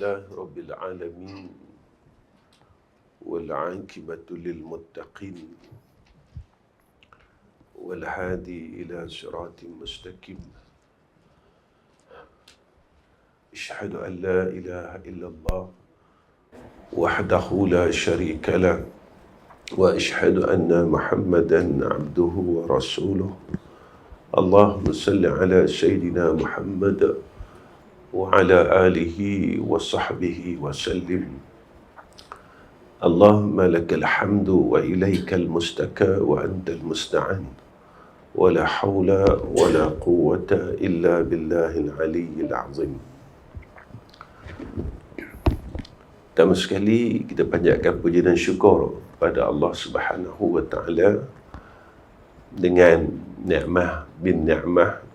لله رب العالمين والعاقبة للمتقين والهادي إلى صراط مستقيم أشهد أن لا إله إلا الله وحده لا شريك له وأشهد أن محمدا عبده ورسوله اللهم صل على سيدنا محمد وعلى آله وصحبه وسلم اللهم لك الحمد وإليك المستكى وأنت المستعان ولا حول ولا قوة إلا بالله العلي العظيم. Pertama sekali kita panjatkan puji dan syukur pada Allah Subhanahu wa Ta'ala dengan ni'mah bin ni'mah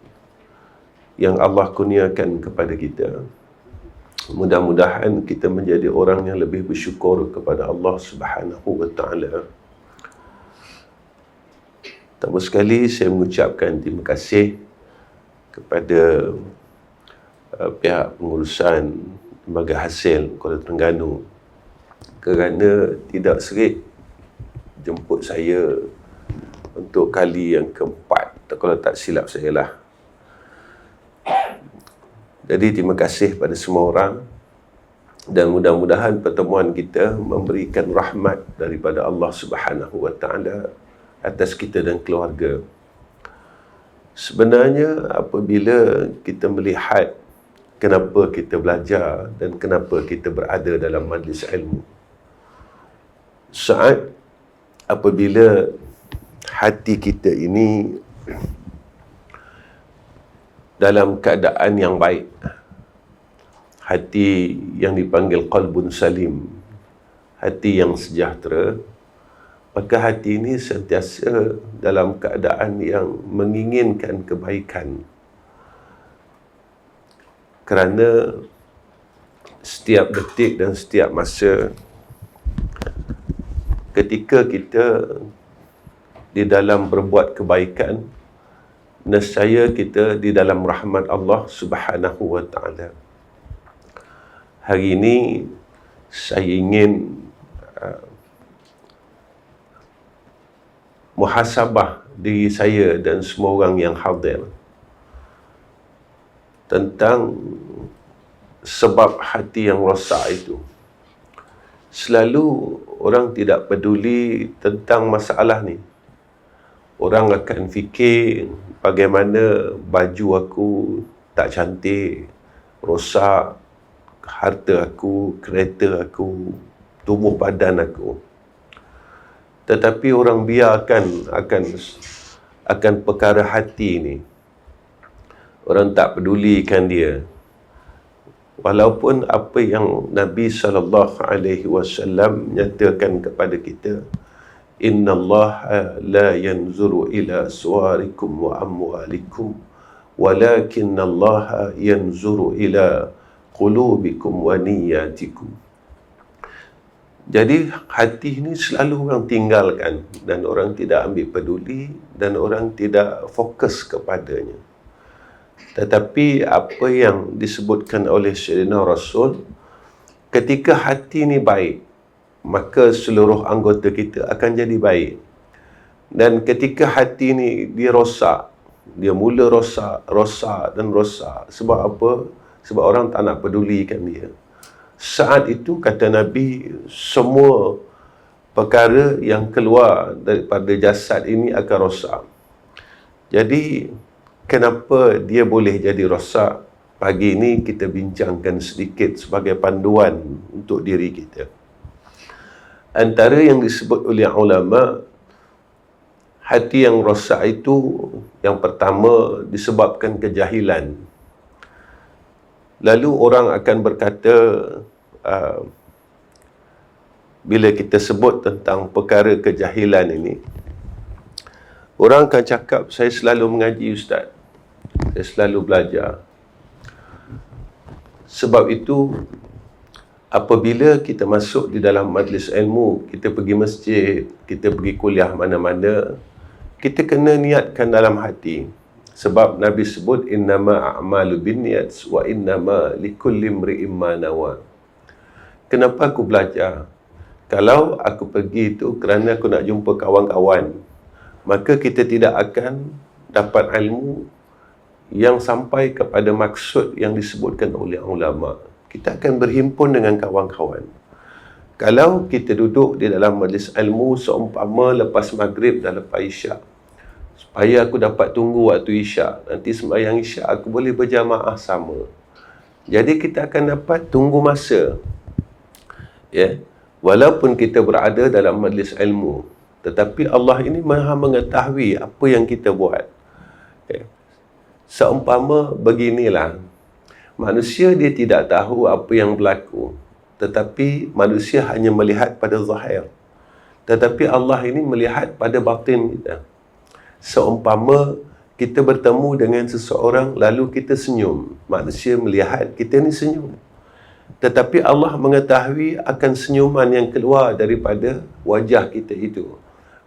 yang Allah kurniakan kepada kita. Mudah-mudahan kita menjadi orang yang lebih bersyukur kepada Allah Subhanahu wa Ta'ala. Pertama sekali saya mengucapkan terima kasih kepada pihak pengurusan Lembaga Hasil Kuala Terengganu kerana tidak serik jemput saya untuk kali yang keempat, kalau tak silap saya lah. Jadi terima kasih pada semua orang dan mudah-mudahan pertemuan kita memberikan rahmat daripada Allah Subhanahu wa Ta'ala atas kita dan keluarga. Sebenarnya apabila kita melihat kenapa kita belajar dan kenapa kita berada dalam majlis ilmu, saat apabila hati kita ini dalam keadaan yang baik, hati yang dipanggil qalbun salim, hati yang sejahtera, maka hati ini sentiasa dalam keadaan yang menginginkan kebaikan. Kerana setiap detik dan setiap masa ketika kita di dalam berbuat kebaikan, nescaya kita di dalam rahmat Allah Subhanahu wa Ta'ala. Hari ini saya ingin muhasabah diri saya dan semua orang yang hadir tentang sebab hati yang rosak itu. Selalu orang tidak peduli tentang masalah ni. Orang akan fikir bagaimana baju aku tak cantik, rosak harta aku, kereta aku, tubuh badan aku. Tetapi orang biarkan akan perkara hati ni. Orang tak pedulikan dia. Walaupun apa yang Nabi SAW nyatakan kepada kita, Inna Allah la yanzuru ila suwarikum wa amwalikum walakinna Allah yanzuru ila qulubikum wa niyatikum. Jadi hati ini selalu orang tinggalkan dan orang tidak ambil peduli dan orang tidak fokus kepadanya. Tetapi apa yang disebutkan oleh Sayyidina Rasul, ketika hati ini baik, maka seluruh anggota kita akan jadi baik. Dan ketika hati ini dia rosak, dia mula rosak dan rosak. Sebab apa? Sebab orang tak nak pedulikan dia. Saat itu kata Nabi, semua perkara yang keluar daripada jasad ini akan rosak. Jadi kenapa dia boleh jadi rosak? Pagi ini kita bincangkan sedikit sebagai panduan untuk diri kita. Antara yang disebut oleh ulama, hati yang rosak itu yang pertama disebabkan kejahilan. Lalu orang akan berkata, bila kita sebut tentang perkara kejahilan ini, orang akan cakap, saya selalu mengaji Ustaz, saya selalu belajar. Sebab itu apabila kita masuk di dalam majlis ilmu, kita pergi masjid, kita pergi kuliah mana-mana, kita kena niatkan dalam hati. Sebab Nabi sebut innama a'malu binniyat wa innama likulli imri'in ma nawa. Kenapa aku belajar? Kalau aku pergi itu kerana aku nak jumpa kawan-kawan, maka kita tidak akan dapat ilmu yang sampai kepada maksud yang disebutkan oleh ulama. Kita akan berhimpun dengan kawan-kawan. Kalau kita duduk di dalam majlis ilmu seumpama lepas maghrib dan lepas isyak, supaya aku dapat tunggu waktu isyak, nanti sembahyang isyak aku boleh berjamaah sama. Jadi kita akan dapat tunggu masa. Ya, walaupun kita berada dalam majlis ilmu, tetapi Allah ini Maha mengetahui apa yang kita buat. Ya. Seumpama beginilah, manusia dia tidak tahu apa yang berlaku, tetapi manusia hanya melihat pada zahir. Tetapi Allah ini melihat pada batin kita. Seumpama kita bertemu dengan seseorang lalu kita senyum, manusia melihat kita ni senyum. Tetapi Allah mengetahui akan senyuman yang keluar daripada wajah kita itu.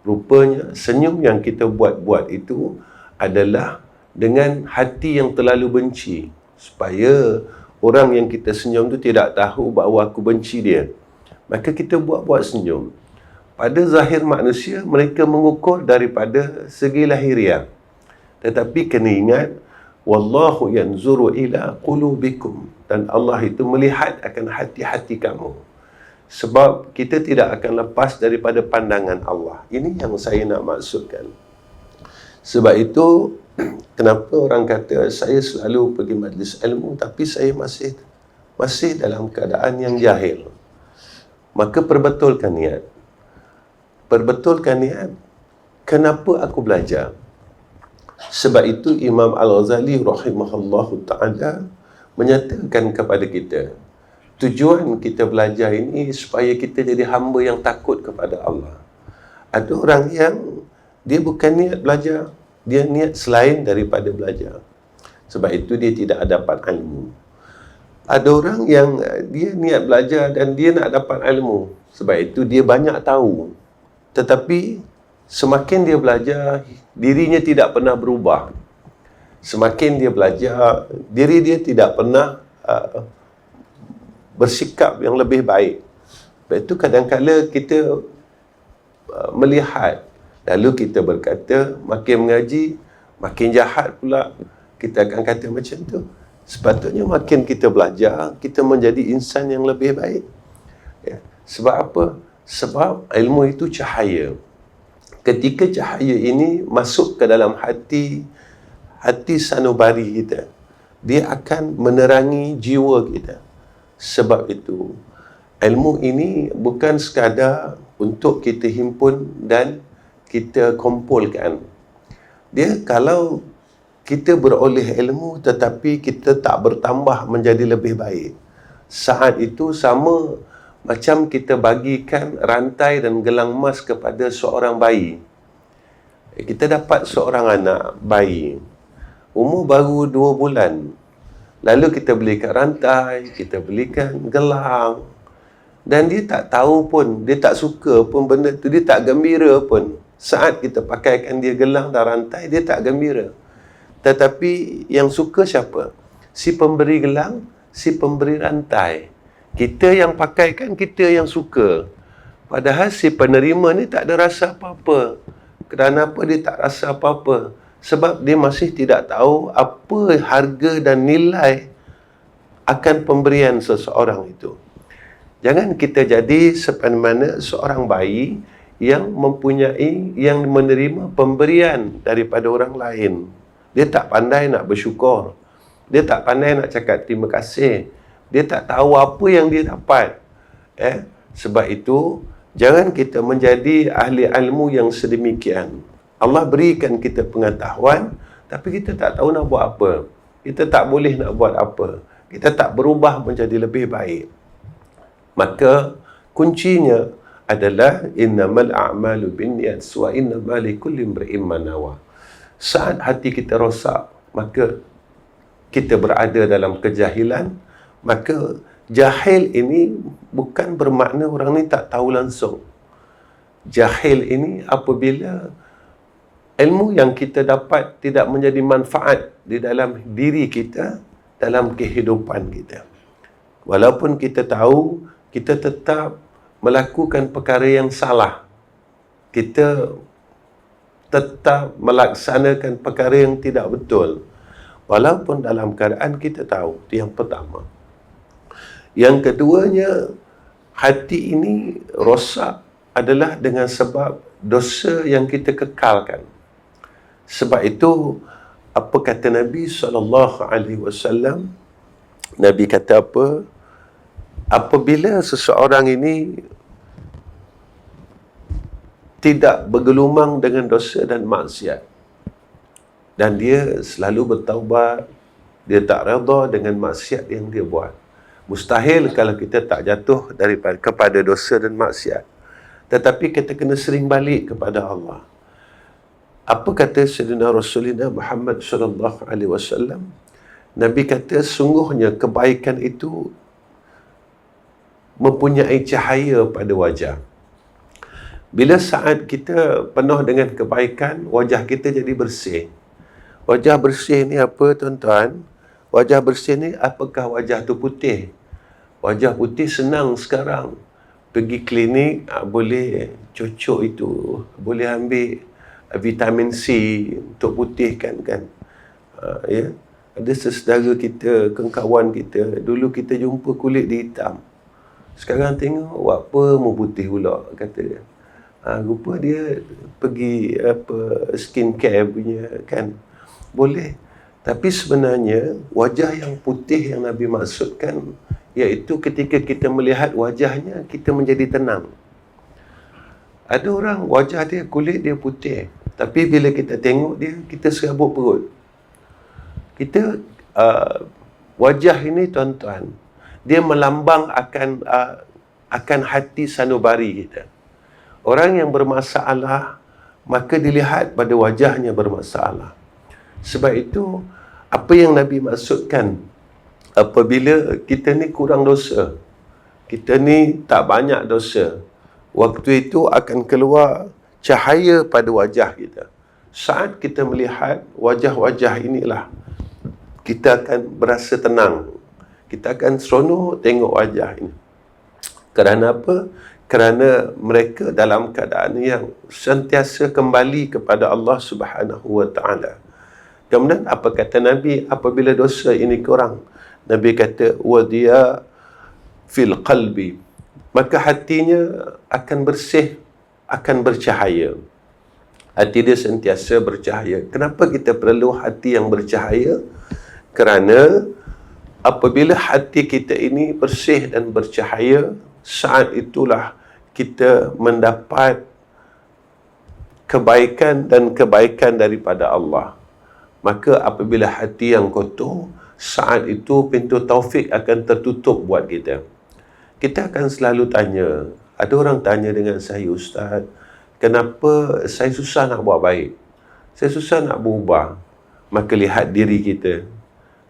Rupanya senyum yang kita buat-buat itu adalah dengan hati yang terlalu benci, supaya orang yang kita senyum tu tidak tahu bahawa aku benci dia. Maka kita buat-buat senyum. Pada zahir manusia, mereka mengukur daripada segi lahiriah. Tetapi kena ingat, wallahu yanzuru ila qulubikum, dan Allah itu melihat akan hati-hati kamu. Sebab kita tidak akan lepas daripada pandangan Allah. Ini yang saya nak maksudkan. Sebab itu, kenapa orang kata saya selalu pergi majlis ilmu tapi saya masih dalam keadaan yang jahil. Maka perbetulkan niat. Perbetulkan niat. Kenapa aku belajar? Sebab itu Imam Al-Ghazali rahimahullahu ta'ala menyatakan kepada kita, tujuan kita belajar ini supaya kita jadi hamba yang takut kepada Allah. Ada orang yang dia bukan niat belajar, dia niat selain daripada belajar. Sebab itu dia tidak dapat ilmu. Ada orang yang dia niat belajar dan dia nak dapat ilmu. Sebab itu dia banyak tahu. Tetapi semakin dia belajar, dirinya tidak pernah berubah. Semakin dia belajar, diri dia tidak pernah bersikap yang lebih baik. Sebab itu kadang-kadang kita melihat, lalu kita berkata, makin mengaji, makin jahat pula. Kita akan kata macam tu. Sepatutnya makin kita belajar, kita menjadi insan yang lebih baik. Ya. Sebab apa? Sebab ilmu itu cahaya. Ketika cahaya ini masuk ke dalam hati sanubari kita, dia akan menerangi jiwa kita. Sebab itu, ilmu ini bukan sekadar untuk kita himpun dan kita kumpulkan. Dia kalau kita beroleh ilmu tetapi kita tak bertambah menjadi lebih baik, saat itu sama macam kita bagikan rantai dan gelang emas kepada seorang bayi. Kita dapat seorang anak bayi, umur baru 2 bulan. Lalu kita belikan rantai, kita belikan gelang. Dan dia tak tahu pun, dia tak suka pun benda tu, dia tak gembira pun. Saat kita pakaikan dia gelang dan rantai, dia tak gembira. Tetapi yang suka siapa? Si pemberi gelang, si pemberi rantai. Kita yang pakaikan, kita yang suka. Padahal si penerima ni tak ada rasa apa-apa. Kenapa dia tak rasa apa-apa? Sebab dia masih tidak tahu apa harga dan nilai akan pemberian seseorang itu. Jangan kita jadi seperti mana seorang bayi yang yang menerima pemberian daripada orang lain. Dia tak pandai nak bersyukur. Dia tak pandai nak cakap terima kasih. Dia tak tahu apa yang dia dapat. Sebab itu, jangan kita menjadi ahli ilmu yang sedemikian. Allah berikan kita pengetahuan, tapi kita tak tahu nak buat apa. Kita tak boleh nak buat apa. Kita tak berubah menjadi lebih baik. Maka, kuncinya adalah innamal a'malu binniyat wa innamal likulli imri'in ma nawa. Saat hati kita rosak, maka kita berada dalam kejahilan. Maka jahil ini bukan bermakna orang ni tak tahu langsung. Jahil ini apabila ilmu yang kita dapat tidak menjadi manfaat di dalam diri kita, dalam kehidupan kita. Walaupun kita tahu kita tetap melakukan perkara yang salah, kita tetap melaksanakan perkara yang tidak betul, walaupun dalam keadaan kita tahu. Itu yang pertama. Yang keduanya, hati ini rosak adalah dengan sebab dosa yang kita kekalkan. Sebab itu, apa kata Nabi SAW? Nabi kata apa? Apabila seseorang ini tidak bergelumang dengan dosa dan maksiat, dan dia selalu bertaubat, dia tak redha dengan maksiat yang dia buat. Mustahil kalau kita tak jatuh kepada dosa dan maksiat. Tetapi kita kena sering balik kepada Allah. Apa kata Sayyidina Rasulullah Muhammad sallallahu alaihi wasallam? Nabi kata, sungguhnya kebaikan itu mempunyai cahaya pada wajah. Bila saat kita penuh dengan kebaikan, wajah kita jadi bersih. Wajah bersih ni apa, tuan-tuan? Wajah bersih ni, apakah wajah tu putih? Wajah putih senang sekarang. Pergi klinik, boleh cocok itu. Boleh ambil vitamin C untuk putihkan kan. Ya. Ada sesaudara kita, kawan kita, dulu kita jumpa kulit dia hitam. Sekarang tengok, buat apa mau putih pula, kata dia. Rupa dia pergi skincare punya kan. Boleh. Tapi sebenarnya wajah yang putih yang Nabi maksudkan, iaitu ketika kita melihat wajahnya, kita menjadi tenang. Ada orang wajah dia, kulit dia putih, tapi bila kita tengok dia, kita serabut perut. Kita wajah ini, tuan-tuan, dia melambang akan hati sanubari kita. Orang yang bermasalah, maka dilihat pada wajahnya bermasalah. Sebab itu, apa yang Nabi maksudkan, apabila kita ni kurang dosa, kita ni tak banyak dosa, waktu itu akan keluar cahaya pada wajah kita. Saat kita melihat wajah-wajah inilah, kita akan berasa tenang. Kita akan seronok tengok wajah ini. Kerana apa? Kerana mereka dalam keadaan yang sentiasa kembali kepada Allah Subhanahu wa Ta'ala. Kemudian apa kata Nabi apabila dosa ini kurang? Nabi kata, wadiya fil qalbi. Maka hatinya akan bersih, akan bercahaya. Hati dia sentiasa bercahaya. Kenapa kita perlu hati yang bercahaya? Kerana apabila hati kita ini bersih dan bercahaya, saat itulah kita mendapat kebaikan dan kebaikan daripada Allah. Maka apabila hati yang kotor, saat itu pintu taufik akan tertutup buat kita. Kita akan selalu tanya, ada orang tanya dengan saya, Ustaz, kenapa saya susah nak buat baik? Saya susah nak berubah. Maka lihat diri kita.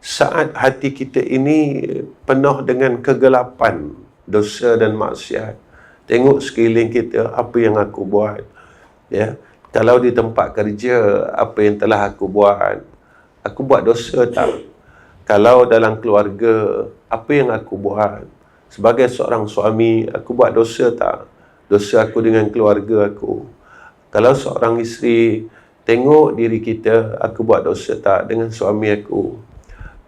Saat hati kita ini penuh dengan kegelapan, dosa dan maksiat, tengok sekeliling kita, apa yang aku buat. Ya, kalau di tempat kerja, apa yang telah aku buat dosa tak? Kalau dalam keluarga, apa yang aku buat? Sebagai seorang suami, aku buat dosa tak? Dosa aku dengan keluarga aku. Kalau seorang isteri, tengok diri kita, aku buat dosa tak dengan suami aku?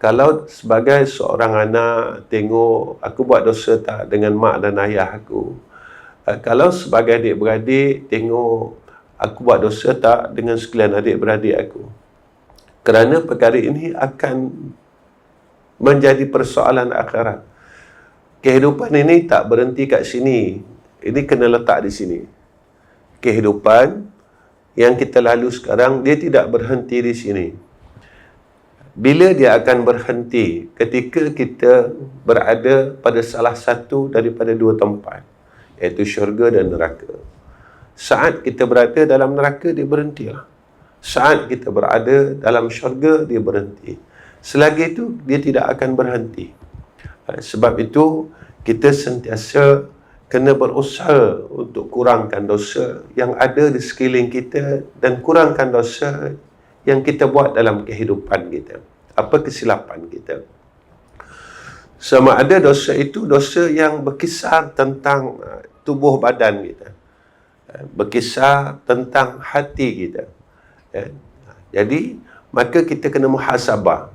Kalau sebagai seorang anak, tengok aku buat dosa tak dengan mak dan ayah aku? Kalau sebagai adik-beradik, tengok aku buat dosa tak dengan sekalian adik-beradik aku? Kerana perkara ini akan menjadi persoalan akhirat. Kehidupan ini tak berhenti kat sini. Ini kena letak di sini. Kehidupan yang kita lalu sekarang, dia tidak berhenti di sini. Bila dia akan berhenti? Ketika kita berada pada salah satu daripada dua tempat, iaitu syurga dan neraka. Saat kita berada dalam neraka, dia berhentilah. Saat kita berada dalam syurga, dia berhenti. Selagi itu, dia tidak akan berhenti. Sebab itu, kita sentiasa kena berusaha untuk kurangkan dosa yang ada di sekeliling kita dan kurangkan dosa yang kita buat dalam kehidupan kita. Apa kesilapan kita? Sama ada dosa itu dosa yang berkisar tentang tubuh badan kita, berkisar tentang hati kita. Jadi maka kita kena muhasabah.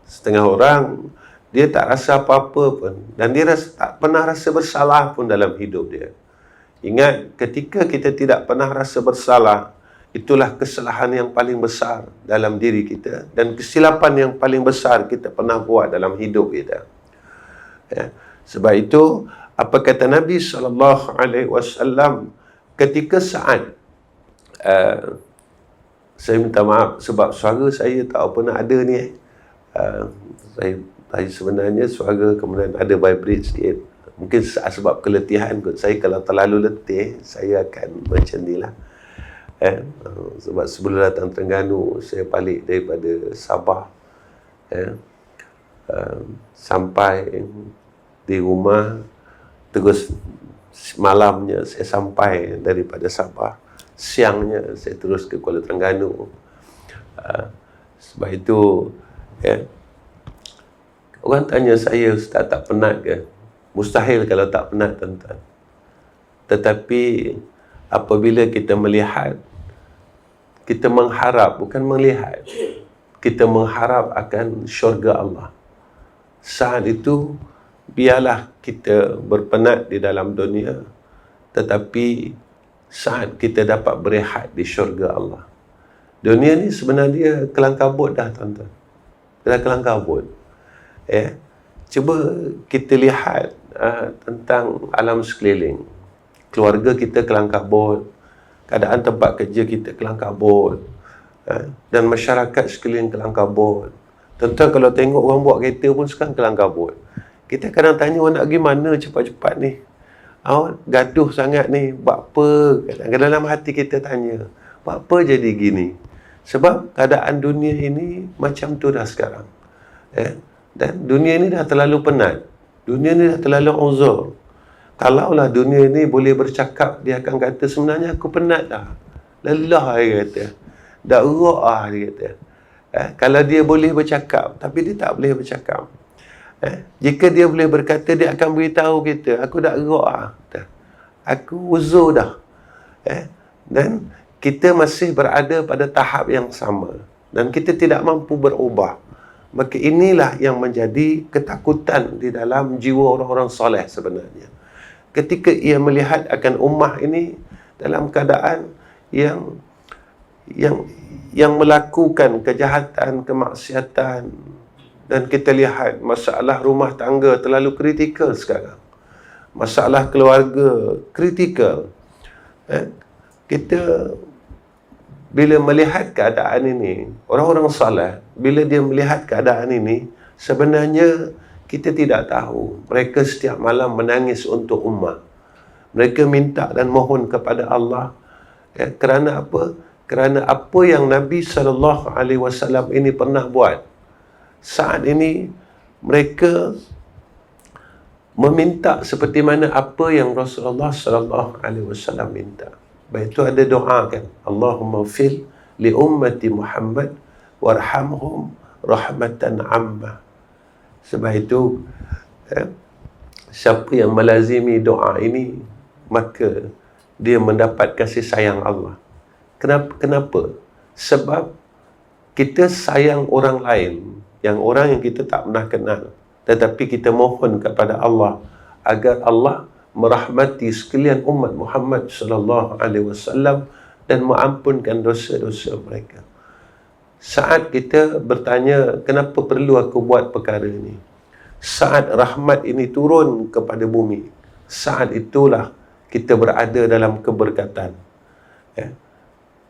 Setengah orang dia tak rasa apa-apa pun, dan dia tak pernah rasa bersalah pun dalam hidup dia. Ingat, ketika kita tidak pernah rasa bersalah, itulah kesalahan yang paling besar dalam diri kita, dan kesilapan yang paling besar kita pernah buat dalam hidup kita. Sebab itu, apa kata Nabi SAW ketika saat saya minta maaf sebab suara saya tak pernah ada ni. Saya sebenarnya suara kemudian ada vibrate sikit. Mungkin sebab keletihan kot. Saya kalau terlalu letih, saya akan macam ni lah. Sebab sebelum datang Terengganu, saya balik daripada Sabah. Sampai di rumah, terus malamnya saya sampai daripada Sabah. Siangnya saya terus ke Kuala Terengganu. Sebab itu, orang tanya saya, Ustaz tak penat ke? Mustahil kalau tak penat, tuan-tuan. Tetapi apabila kita melihat, kita mengharap, bukan melihat, kita mengharap akan syurga Allah. Saat itu, biarlah kita berpenat di dalam dunia, tetapi saat kita dapat berehat di syurga Allah. Dunia ni sebenarnya kelang kabut dah, tuan-tuan. Dah kelang kabut. Cuba kita lihat tentang alam sekeliling. Keluarga kita kelang kabut, keadaan tempat kerja kita kelang kabut, dan masyarakat sekeliling kelang kabut. Tuan-tuan kalau tengok orang buat kereta pun sekarang kelang kabut. Kita kadang tanya, orang nak pergi mana cepat-cepat ni? Gaduh sangat ni, buat apa? Kadang-kadang dalam hati kita tanya, buat apa jadi gini? Sebab keadaan dunia ini macam tu dah sekarang. Dan dunia ni dah terlalu penat. Dunia ni dah terlalu uzur. Kalaulah dunia ni boleh bercakap, dia akan kata, sebenarnya aku penat dah. Lelah, dia kata. Dah erok dia kata. Kalau dia boleh bercakap, tapi dia tak boleh bercakap. Jika dia boleh berkata, dia akan beritahu kita, aku dah erok aku uzur dah. Dan kita masih berada pada tahap yang sama, dan kita tidak mampu berubah. Maka inilah yang menjadi ketakutan di dalam jiwa orang-orang soleh sebenarnya. Ketika ia melihat akan ummah ini dalam keadaan yang melakukan kejahatan, kemaksiatan, dan kita lihat masalah rumah tangga terlalu kritikal sekarang. Masalah keluarga kritikal. Kita bila melihat keadaan ini, orang-orang saleh, bila dia melihat keadaan ini, sebenarnya kita tidak tahu. Mereka setiap malam menangis untuk ummah. Mereka minta dan mohon kepada Allah. Kerana apa? Kerana apa yang Nabi SAW ini pernah buat. Saat ini, mereka meminta seperti mana apa yang Rasulullah SAW minta. Baik itu ada doa kan, Allahumma fil li ummati Muhammad warhamhum rahmatan amma. Sebab itu siapa yang melazimi doa ini, maka dia mendapat kasih sayang Allah. Kenapa? Sebab kita sayang orang lain, orang yang kita tak pernah kenal, tetapi kita mohon kepada Allah agar Allah merahmati sekalian umat Muhammad sallallahu alaihi wasallam dan mengampunkan dosa-dosa mereka. Saat kita bertanya, kenapa perlu aku buat perkara ini? Saat rahmat ini turun kepada bumi, saat itulah kita berada dalam keberkatan.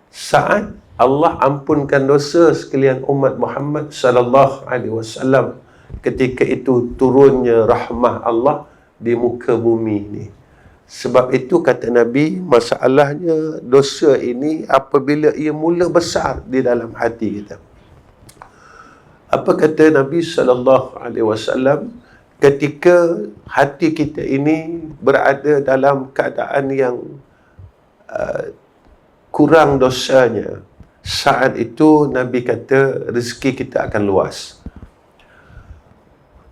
Saat Allah ampunkan dosa sekalian umat Muhammad sallallahu alaihi wasallam, ketika itu turunnya rahmah Allah di muka bumi ini. Sebab itu kata Nabi, masalahnya dosa ini apabila ia mula besar di dalam hati kita. Apa kata Nabi SAW? Ketika hati kita ini berada dalam keadaan yang kurang dosanya, saat itu Nabi kata rezeki kita akan luas.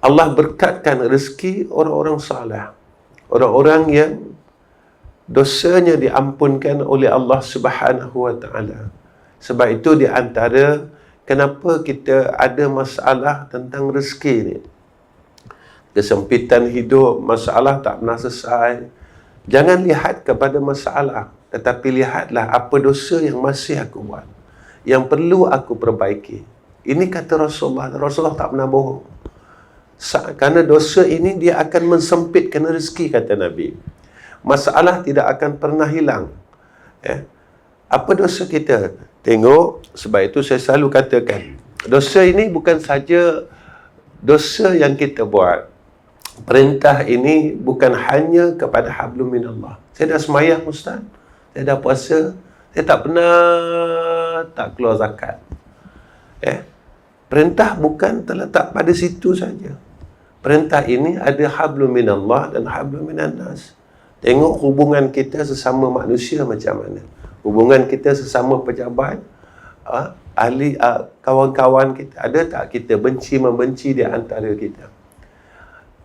Allah berkatkan rezeki orang-orang saleh. Orang-orang yang dosanya diampunkan oleh Allah Subhanahu wa taala. Sebab itu di antara kenapa kita ada masalah tentang rezeki ni. Kesempitan hidup, masalah tak pernah selesai. Jangan lihat kepada masalah, tetapi lihatlah apa dosa yang masih aku buat, yang perlu aku perbaiki. Ini kata Rasulullah. Rasulullah tak pernah bohong. Kerana dosa ini dia akan mensempitkan rezeki, kata Nabi. Masalah tidak akan pernah hilang. Apa dosa kita? Tengok, sebab itu saya selalu katakan, dosa ini bukan saja dosa yang kita buat. Perintah ini bukan hanya kepada hablum minallah. Saya dah semayang, Ustaz. Saya dah puasa. Saya tak pernah tak keluar zakat. Perintah bukan terletak pada situ saja. Perintah ini ada hablum minallah dan hablum minannas. Tengok hubungan kita sesama manusia macam mana. Hubungan kita sesama pejabat, ahli, kawan-kawan kita. Ada tak kita benci-membenci di antara kita?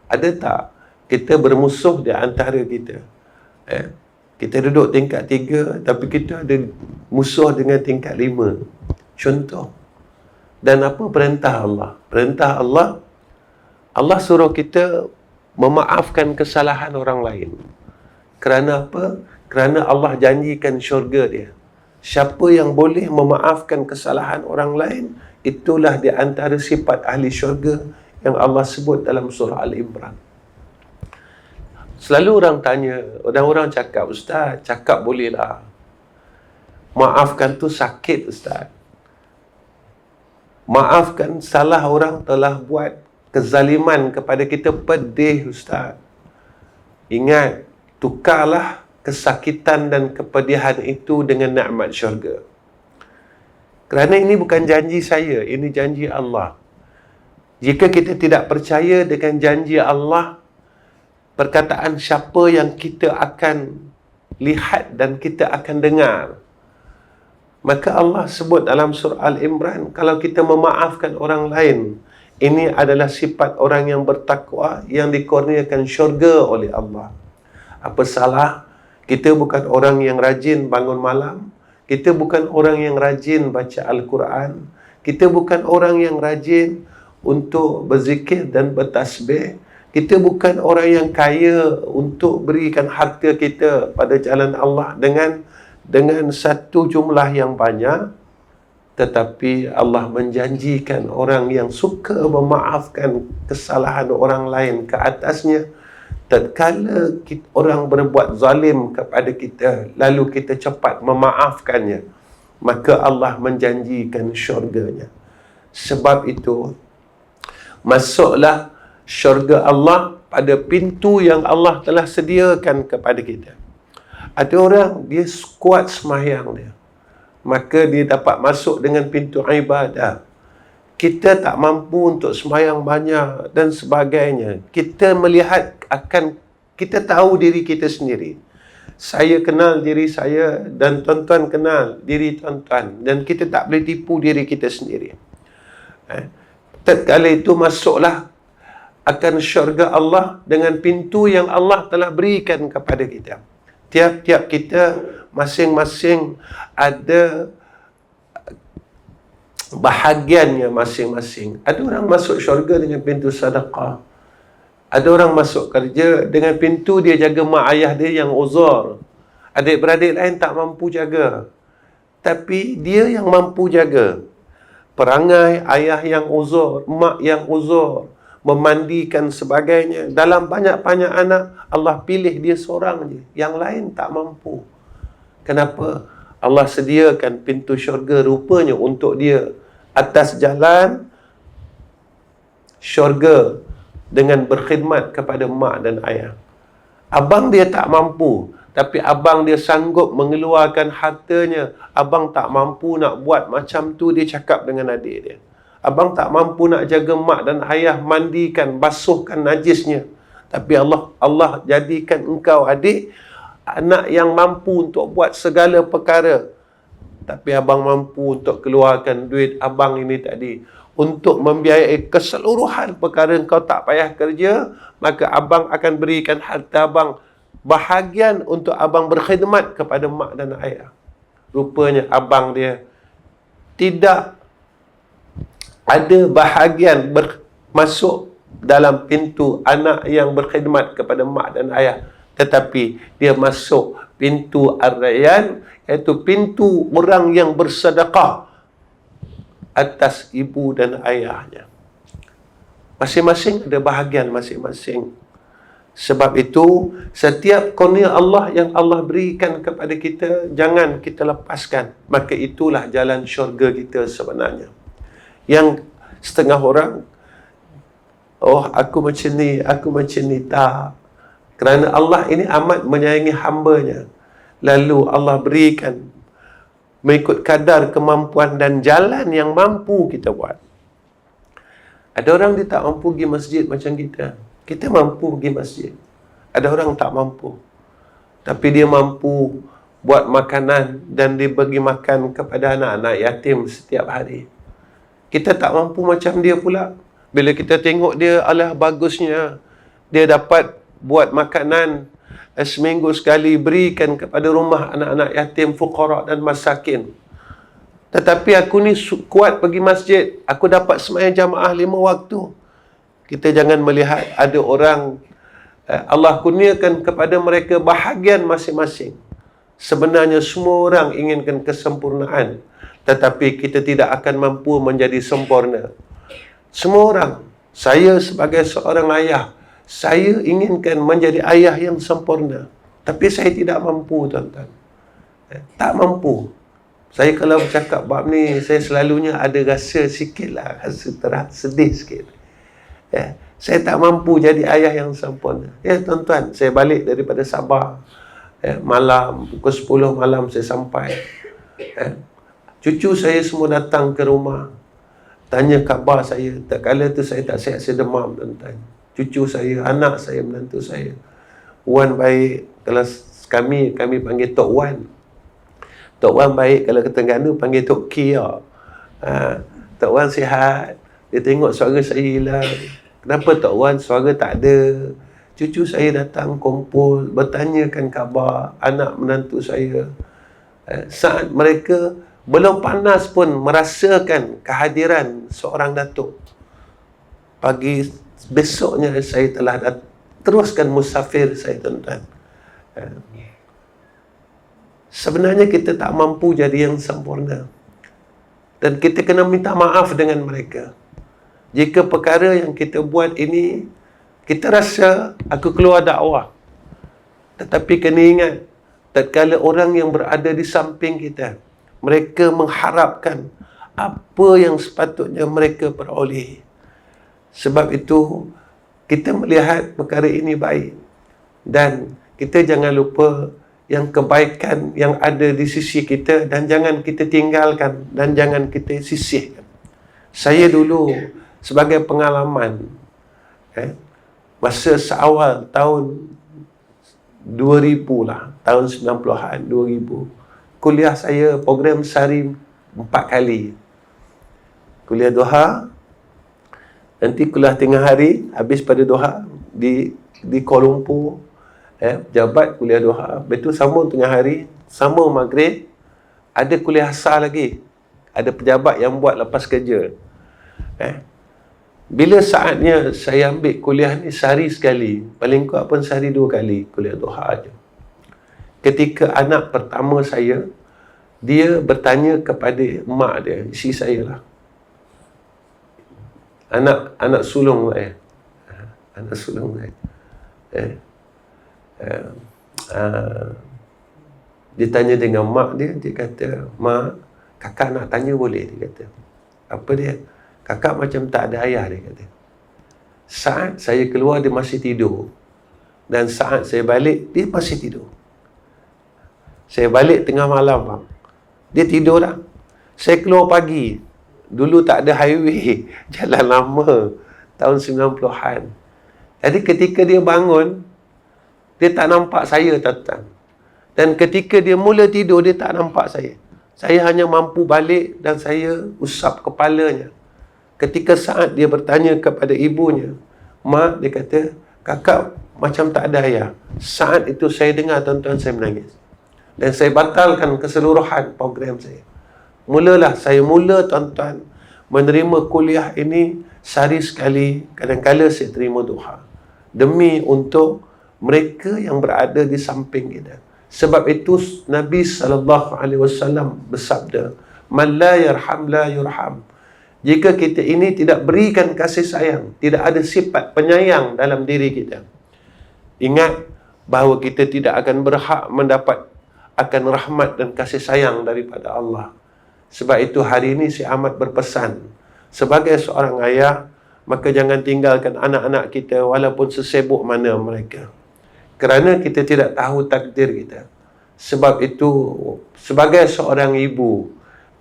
Ada tak kita bermusuh di antara kita? Kita duduk tingkat 3, tapi kita ada musuh dengan tingkat 5. Contoh. Dan apa perintah Allah? Perintah Allah, Allah suruh kita memaafkan kesalahan orang lain. Kerana apa? Kerana Allah janjikan syurga dia. Siapa yang boleh memaafkan kesalahan orang lain, itulah di antara sifat ahli syurga yang Allah sebut dalam surah Al-Imran. Selalu orang tanya, orang cakap, Ustaz, cakap bolehlah. Maafkan tu sakit, Ustaz. Maafkan salah orang telah buat kezaliman kepada kita, pedih, Ustaz. Ingat, tukarlah kesakitan dan kepedihan itu dengan nikmat syurga. Kerana ini bukan janji saya, ini janji Allah. Jika kita tidak percaya dengan janji Allah, perkataan siapa yang kita akan lihat dan kita akan dengar, maka Allah sebut dalam surah Al-Imran, kalau kita memaafkan orang lain, ini adalah sifat orang yang bertakwa, yang dikurniakan syurga oleh Allah. Apa salah? Kita bukan orang yang rajin bangun malam. Kita bukan orang yang rajin baca Al-Quran. Kita bukan orang yang rajin untuk berzikir dan bertasbih. Kita bukan orang yang kaya untuk berikan harta kita pada jalan Allah dengan satu jumlah yang banyak. Tetapi Allah menjanjikan orang yang suka memaafkan kesalahan orang lain ke atasnya, tatkala orang berbuat zalim kepada kita, lalu kita cepat memaafkannya, maka Allah menjanjikan syurganya. Sebab itu, masuklah syurga Allah pada pintu yang Allah telah sediakan kepada kita. Ada orang, dia kuat sembahyang dia, maka dia dapat masuk dengan pintu ibadah. Kita tak mampu untuk sembahyang banyak dan sebagainya. Kita melihat kita tahu diri kita sendiri. Saya kenal diri saya dan tuan-tuan kenal diri tuan-tuan. Dan kita tak boleh tipu diri kita sendiri. Tatkala itu masuklah akan syurga Allah dengan pintu yang Allah telah berikan kepada kita. Tiap-tiap kita masing-masing ada bahagiannya masing-masing. Ada orang masuk syurga dengan pintu sedekah. Ada orang masuk kerja dengan pintu dia jaga mak ayah dia yang uzur. Adik-beradik lain tak mampu jaga, tapi dia yang mampu jaga. Perangai ayah yang uzur, mak yang uzur, memandikan sebagainya. Dalam banyak-banyak anak, Allah pilih dia seorang je. Yang lain tak mampu. Kenapa? Allah sediakan pintu syurga rupanya untuk dia atas jalan syurga dengan berkhidmat kepada mak dan ayah. Abang dia tak mampu, tapi abang dia sanggup mengeluarkan hartanya. Abang tak mampu nak buat macam tu, dia cakap dengan adik dia. Abang tak mampu nak jaga mak dan ayah, mandikan, basuhkan najisnya. Tapi Allah jadikan engkau adik anak yang mampu untuk buat segala perkara. Tapi abang mampu untuk keluarkan duit abang ini tadi untuk membiayai keseluruhan perkara kau tak payah kerja, maka abang akan berikan harta abang bahagian untuk abang berkhidmat kepada mak dan ayah. Rupanya abang dia tidak ada bahagian masuk dalam pintu anak yang berkhidmat kepada mak dan ayah, tetapi dia masuk pintu ar-rayyan, iaitu pintu orang yang bersedekah atas ibu dan ayahnya. Masing-masing ada bahagian masing-masing. Sebab itu, setiap kurnia Allah yang Allah berikan kepada kita, jangan kita lepaskan. Maka itulah jalan syurga kita sebenarnya. Yang setengah orang, oh aku macam ni, tak. Kerana Allah ini amat menyayangi hamba-Nya. Lalu Allah berikan mengikut kadar kemampuan dan jalan yang mampu kita buat. Ada orang dia tak mampu pergi masjid macam kita. Kita mampu pergi masjid. Ada orang tak mampu, tapi dia mampu buat makanan dan dia bagi makan kepada anak-anak yatim setiap hari. Kita tak mampu macam dia pula. Bila kita tengok dia, alah bagusnya, dia dapat buat makanan seminggu sekali, berikan kepada rumah anak-anak yatim, fuqara dan masakin. Tetapi aku ni kuat pergi masjid, aku dapat sembahyang jamaah 5 waktu. Kita jangan melihat ada orang Allah kurniakan kepada mereka bahagian masing-masing. Sebenarnya semua orang inginkan kesempurnaan, tetapi kita tidak akan mampu menjadi sempurna. Semua orang, saya sebagai seorang ayah, saya inginkan menjadi ayah yang sempurna, tapi saya tidak mampu, tuan-tuan. Tak mampu. Saya kalau bercakap bab ni, saya selalunya ada rasa sikit lah, rasa sedih sikit. Saya tak mampu jadi ayah yang sempurna. Tuan-tuan, saya balik daripada Sabah, malam, pukul 10 malam saya sampai. Cucu saya semua datang ke rumah, tanya khabar saya. Tak kala tu saya tak sihat, saya demam, tuan-tuan. Cucu saya, anak saya, menantu saya. Wan baik, kalau kami panggil Tok Wan. Tok Wan baik, kalau ke Terengganu panggil Tok Kia. Tok Wan sihat. Dia tengok suara saya hilang. Kenapa Tok Wan suara tak ada? Cucu saya datang kumpul, bertanyakan khabar anak menantu saya. Saat mereka belum panas pun merasakan kehadiran seorang datuk. Pagi besoknya saya telah teruskan musafir saya, tuan-tuan. Sebenarnya kita tak mampu jadi yang sempurna. Dan kita kena minta maaf dengan mereka. Jika perkara yang kita buat ini, kita rasa aku keluar dakwah. Tetapi kena ingat, tatkala orang yang berada di samping kita, mereka mengharapkan apa yang sepatutnya mereka peroleh. Sebab itu, kita melihat perkara ini baik. Dan kita jangan lupa yang kebaikan yang ada di sisi kita, dan jangan kita tinggalkan, dan jangan kita sisihkan. Saya dulu, sebagai pengalaman, masa seawal tahun 2000 lah, tahun 90-an, 2000, kuliah saya program sehari 4 kali. Kuliah duha, nanti kuliah tengah hari, habis pada duha di Kuala Lumpur, jabat kuliah duha, betul sambung tengah hari, sambung maghrib, ada kuliah asar lagi, ada pejabat yang buat lepas kerja. Bila saatnya saya ambil kuliah ni sehari sekali, paling kuat pun sehari 2 kali kuliah duha aja. Ketika anak pertama saya, dia bertanya kepada mak dia, isi saya lah, anak sulung saya, anak sulung saya, dia tanya dengan mak dia, dia kata, mak, kakak nak tanya boleh? Dia kata, apa dia? Kakak macam tak ada ayah, dia kata. Saat saya keluar, dia masih tidur. Dan saat saya balik, dia masih tidur. Saya balik tengah malam, bang, dia tidur dah. Saya keluar pagi. Dulu tak ada highway, jalan lama, tahun 90-an. Jadi ketika dia bangun, dia tak nampak saya, tuan-tuan. Dan ketika dia mula tidur, dia tak nampak saya. Saya hanya mampu balik dan saya usap kepalanya. Ketika saat dia bertanya kepada ibunya, Mak, dia kata, kakak macam tak ada ayah. Saat itu saya dengar tuan-tuan, saya menangis. Dan saya batalkan keseluruhan program saya. Mulalah saya tuan-tuan, menerima kuliah ini sehari sekali, kadang-kadang saya terima duha. Demi untuk mereka yang berada di samping kita. Sebab itu Nabi SAW bersabda, Man la yarham la yurham. Jika kita ini tidak berikan kasih sayang, tidak ada sifat penyayang dalam diri kita, ingat bahawa kita tidak akan berhak mendapat akan rahmat dan kasih sayang daripada Allah. Sebab itu hari ini saya amat berpesan, sebagai seorang ayah, maka jangan tinggalkan anak-anak kita walaupun sesibuk mana mereka. Kerana kita tidak tahu takdir kita. Sebab itu, sebagai seorang ibu,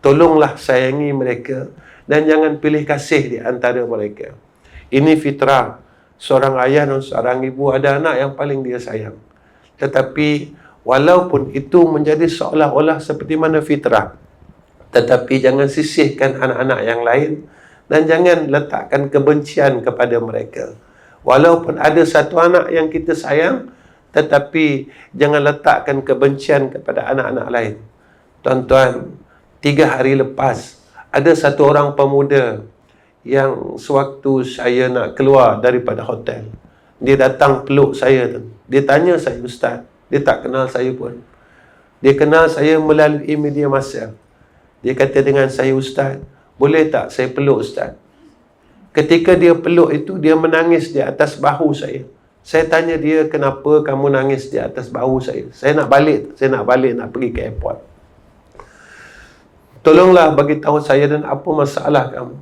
tolonglah sayangi mereka dan jangan pilih kasih di antara mereka. Ini fitrah. Seorang ayah dan seorang ibu ada anak yang paling dia sayang. Tetapi walaupun itu menjadi seolah-olah seperti mana fitrah, tetapi jangan sisihkan anak-anak yang lain dan jangan letakkan kebencian kepada mereka. Walaupun ada satu anak yang kita sayang, tetapi jangan letakkan kebencian kepada anak-anak lain. Tuan-tuan, 3 hari lepas, ada satu orang pemuda yang sewaktu saya nak keluar daripada hotel, dia datang peluk saya. Dia tanya saya, Ustaz. Dia tak kenal saya pun. Dia kenal saya melalui media massa. Dia kata dengan saya, Ustaz, boleh tak saya peluk Ustaz? Ketika dia peluk itu, dia menangis di atas bahu saya. Saya tanya dia, kenapa kamu nangis di atas bahu saya? Saya nak balik, nak pergi ke airport. Tolonglah bagi tahu saya dan apa masalah kamu.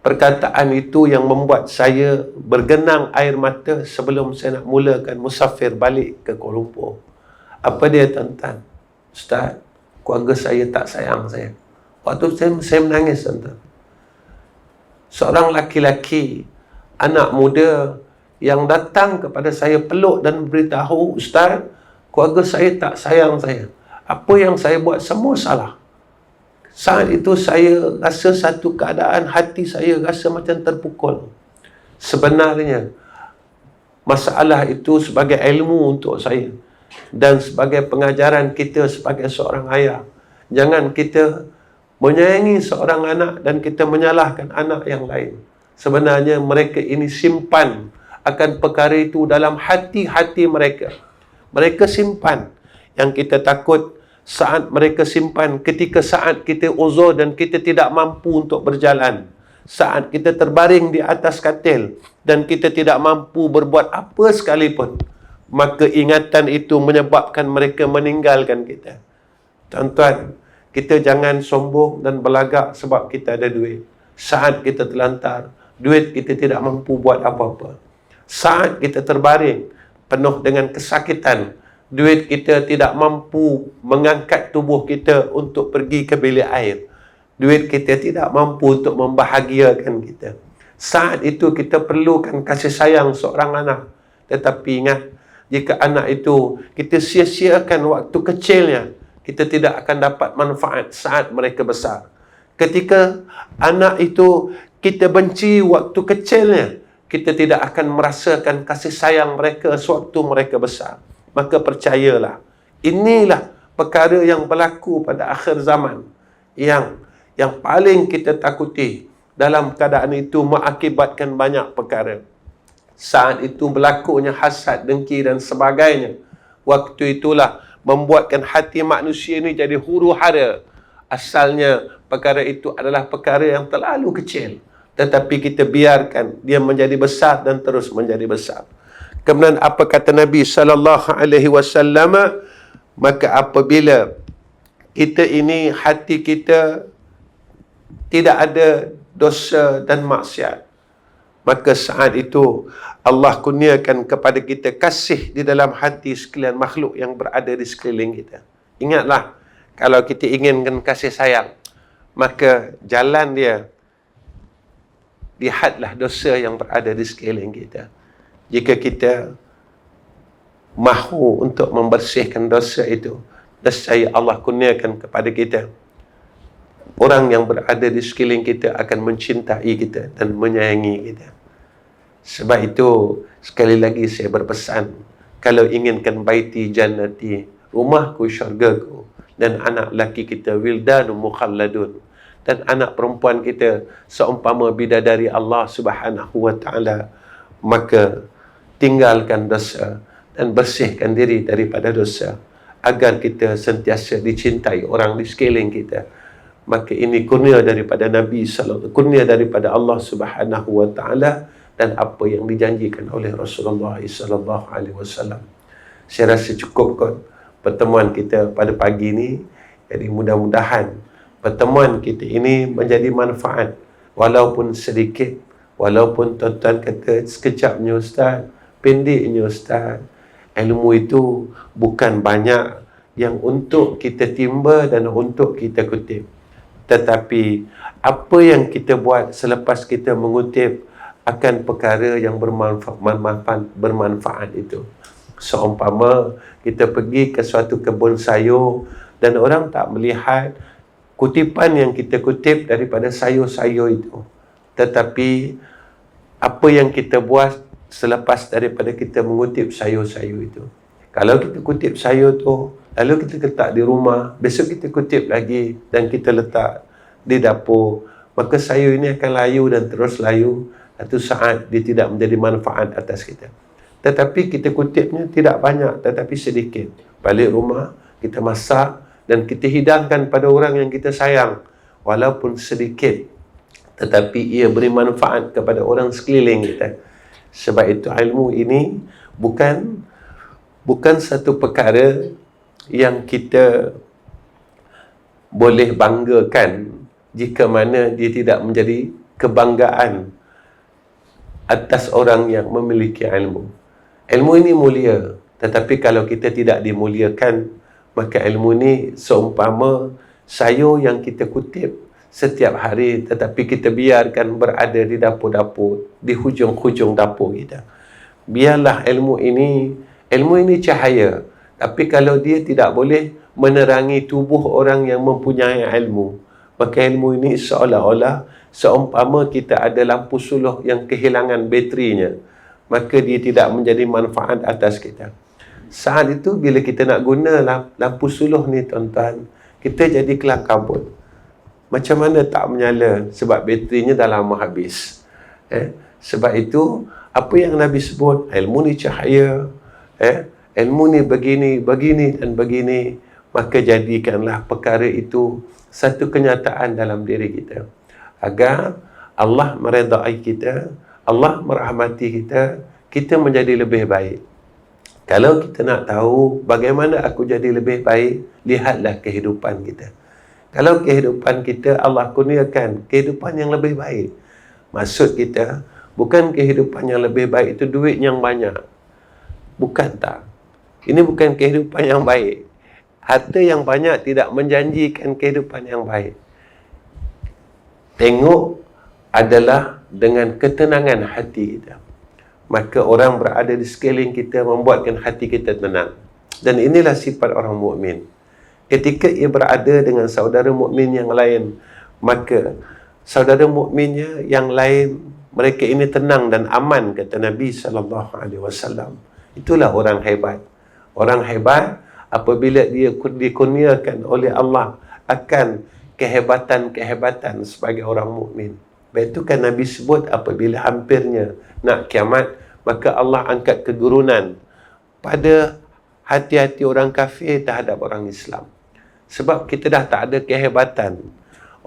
Perkataan itu yang membuat saya bergenang air mata sebelum saya nak mulakan musafir balik ke Kuala Lumpur. Apa dia, tuan-tuan? Ustaz, keluarga saya tak sayang saya. Waktu saya menangis, tuan-tuan. Seorang laki-laki, anak muda yang datang kepada saya peluk dan beritahu, Ustaz, keluarga saya tak sayang saya. Apa yang saya buat semua salah. Saat itu saya rasa satu keadaan hati saya rasa macam terpukul. Sebenarnya masalah itu sebagai ilmu untuk saya dan sebagai pengajaran kita sebagai seorang ayah. Jangan kita menyayangi seorang anak dan kita menyalahkan anak yang lain. Sebenarnya mereka ini simpan akan perkara itu dalam hati-hati mereka. Mereka simpan. Yang kita takut saat mereka simpan, ketika saat kita uzur dan kita tidak mampu untuk berjalan, saat kita terbaring di atas katil dan kita tidak mampu berbuat apa sekalipun, maka ingatan itu menyebabkan mereka meninggalkan kita. Tuan-tuan, kita jangan sombong dan belagak sebab kita ada duit. Saat kita terlantar, duit kita tidak mampu buat apa-apa. Saat kita terbaring penuh dengan kesakitan, duit kita tidak mampu mengangkat tubuh kita untuk pergi ke bilik air. Duit kita tidak mampu untuk membahagiakan kita. Saat itu kita perlukan kasih sayang seorang anak. Tetapi ingat, jika anak itu kita sia-siakan waktu kecilnya, kita tidak akan dapat manfaat saat mereka besar. Ketika anak itu kita benci waktu kecilnya, kita tidak akan merasakan kasih sayang mereka sewaktu mereka besar. Maka percayalah, inilah perkara yang berlaku pada akhir zaman, yang paling kita takuti. Dalam keadaan itu mengakibatkan banyak perkara. Saat itu berlakunya hasad, dengki dan sebagainya. Waktu itulah membuatkan hati manusia ini jadi huru hara. Asalnya perkara itu adalah perkara yang terlalu kecil, tetapi kita biarkan dia menjadi besar dan terus menjadi besar. Kemudian apa kata Nabi SAW? Maka apabila kita ini hati kita tidak ada dosa dan maksiat, maka saat itu Allah kurniakan kepada kita kasih di dalam hati sekalian makhluk yang berada di sekeliling kita. Ingatlah, kalau kita inginkan kasih sayang, maka jalan dia, lihatlah dosa yang berada di sekeliling kita. Jika kita mahu untuk membersihkan dosa itu, nescaya Allah kurniakan kepada kita orang yang berada di sekeliling kita akan mencintai kita dan menyayangi kita. Sebab itu, sekali lagi saya berpesan, kalau inginkan baiti jannati, rumahku syurgaku, dan anak laki kita wildanu mukhalladun, dan anak perempuan kita seumpama bidadari Allah Subhanahu wa taala, maka tinggalkan dosa dan bersihkan diri daripada dosa agar kita sentiasa dicintai orang di sekeliling kita. Maka ini kurnia daripada Nabi sallallahu, kurnia daripada Allah Subhanahu wa taala, dan apa yang dijanjikan oleh Rasulullah sallallahu alaihi wasallam. Saya rasa cukup kot pertemuan kita pada pagi ini. Jadi mudah-mudahan pertemuan kita ini menjadi manfaat, walaupun sedikit, walaupun tuan-tuan kata sekejapnya ustaz, pendeknya ustaz. Ilmu itu bukan banyak yang untuk kita timba dan untuk kita kutip, tetapi apa yang kita buat selepas kita mengutip akan perkara yang bermanfaat itu. Seumpama kita pergi ke suatu kebun sayur dan orang tak melihat kutipan yang kita kutip daripada sayur-sayur itu, tetapi apa yang kita buat selepas daripada kita mengutip sayur-sayur itu. Kalau kita kutip sayur tu, lalu kita letak di rumah, besok kita kutip lagi dan kita letak di dapur, maka sayur ini akan layu dan terus layu. Satu saat dia tidak menjadi manfaat atas kita. Tetapi kita kutipnya tidak banyak, tetapi sedikit. Balik rumah, kita masak dan kita hidangkan pada orang yang kita sayang, walaupun sedikit, tetapi ia beri manfaat kepada orang sekeliling kita. Sebab itu ilmu ini bukan satu perkara yang kita boleh banggakan jika mana dia tidak menjadi kebanggaan atas orang yang memiliki ilmu. Ilmu ini mulia, tetapi kalau kita tidak dimuliakan, maka ilmu ini seumpama sayur yang kita kutip setiap hari, tetapi kita biarkan berada di dapur-dapur, di hujung-hujung dapur kita. Biarlah ilmu ini cahaya, tapi kalau dia tidak boleh menerangi tubuh orang yang mempunyai ilmu, maka ilmu ini seolah-olah seumpama kita ada lampu suluh yang kehilangan baterinya, maka dia tidak menjadi manfaat atas kita. Saat itu bila kita nak guna lampu suluh ni tuan-tuan, kita jadi kelang kabut. Macam mana tak menyala? Sebab baterinya dah lama habis. Sebab itu apa yang Nabi sebut, ilmu ni cahaya, ilmu ni begini dan begini, maka jadikanlah perkara itu satu kenyataan dalam diri kita, agar Allah meredai kita, Allah merahmati kita, kita menjadi lebih baik. Kalau kita nak tahu bagaimana aku jadi lebih baik, lihatlah kehidupan kita. Kalau kehidupan kita Allah kurniakan kehidupan yang lebih baik, maksud kita bukan kehidupan yang lebih baik itu duit yang banyak. Bukan tak. Ini bukan kehidupan yang baik. Harta yang banyak tidak menjanjikan kehidupan yang baik. Tengok adalah dengan ketenangan hati kita. Maka orang berada di sekeliling kita membuatkan hati kita tenang. Dan inilah sifat orang mukmin. Ketika ia berada dengan saudara mukmin yang lain, maka saudara mukminnya yang lain, mereka ini tenang dan aman, kata Nabi sallallahu alaihi wasallam. Itulah orang hebat. Orang hebat apabila dia dikurniakan oleh Allah akan kehebatan-kehebatan sebagai orang mukmin. Itu kan Nabi sebut apabila hampirnya nak kiamat, maka Allah angkat keturunan pada hati-hati orang kafir terhadap orang Islam. Sebab kita dah tak ada kehebatan.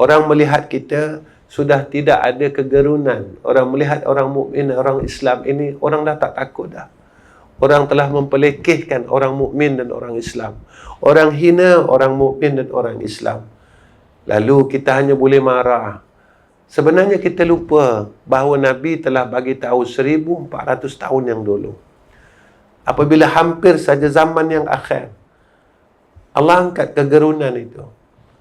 Orang melihat kita sudah tidak ada kegerunan. Orang melihat orang mukmin, orang Islam ini, orang dah tak takut dah. Orang telah mempelekehkan orang mukmin dan orang Islam. Orang hina orang mukmin dan orang Islam. Lalu kita hanya boleh marah. Sebenarnya kita lupa bahawa Nabi telah bagi tahu 1400 tahun yang dulu. Apabila hampir saja zaman yang akhir, Allah angkat kegerunan itu.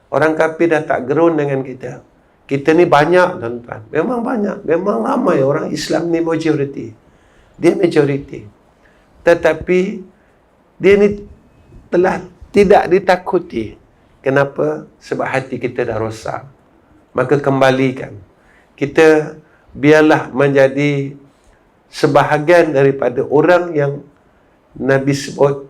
Orang kafir dah tak gerun dengan kita. Kita ni banyak tuan-tuan. Memang banyak. Memang ramai orang Islam ni majoriti. Dia majoriti. Tetapi dia ni telah tidak ditakuti. Kenapa? Sebab hati kita dah rosak. maka kembalikan. Kita biarlah menjadi sebahagian daripada orang yang Nabi sebut,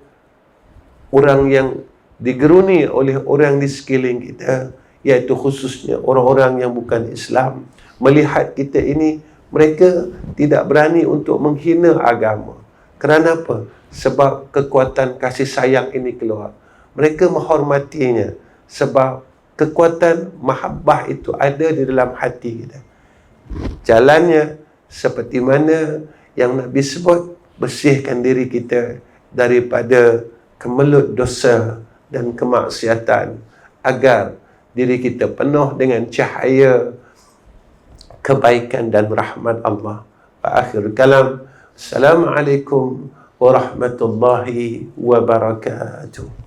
orang yang digeruni oleh orang di sekeliling kita, iaitu khususnya orang-orang yang bukan Islam. Melihat kita ini, mereka tidak berani untuk menghina agama. Kerana apa? Sebab kekuatan kasih sayang ini keluar. Mereka menghormatinya sebab kekuatan mahabbah itu ada di dalam hati kita. Jalannya seperti mana yang Nabi sebut, bersihkan diri kita daripada kemelut dosa dan kemaksiatan, agar diri kita penuh dengan cahaya kebaikan dan rahmat Allah. Akhir kalam, Assalamualaikum warahmatullahi wabarakatuh.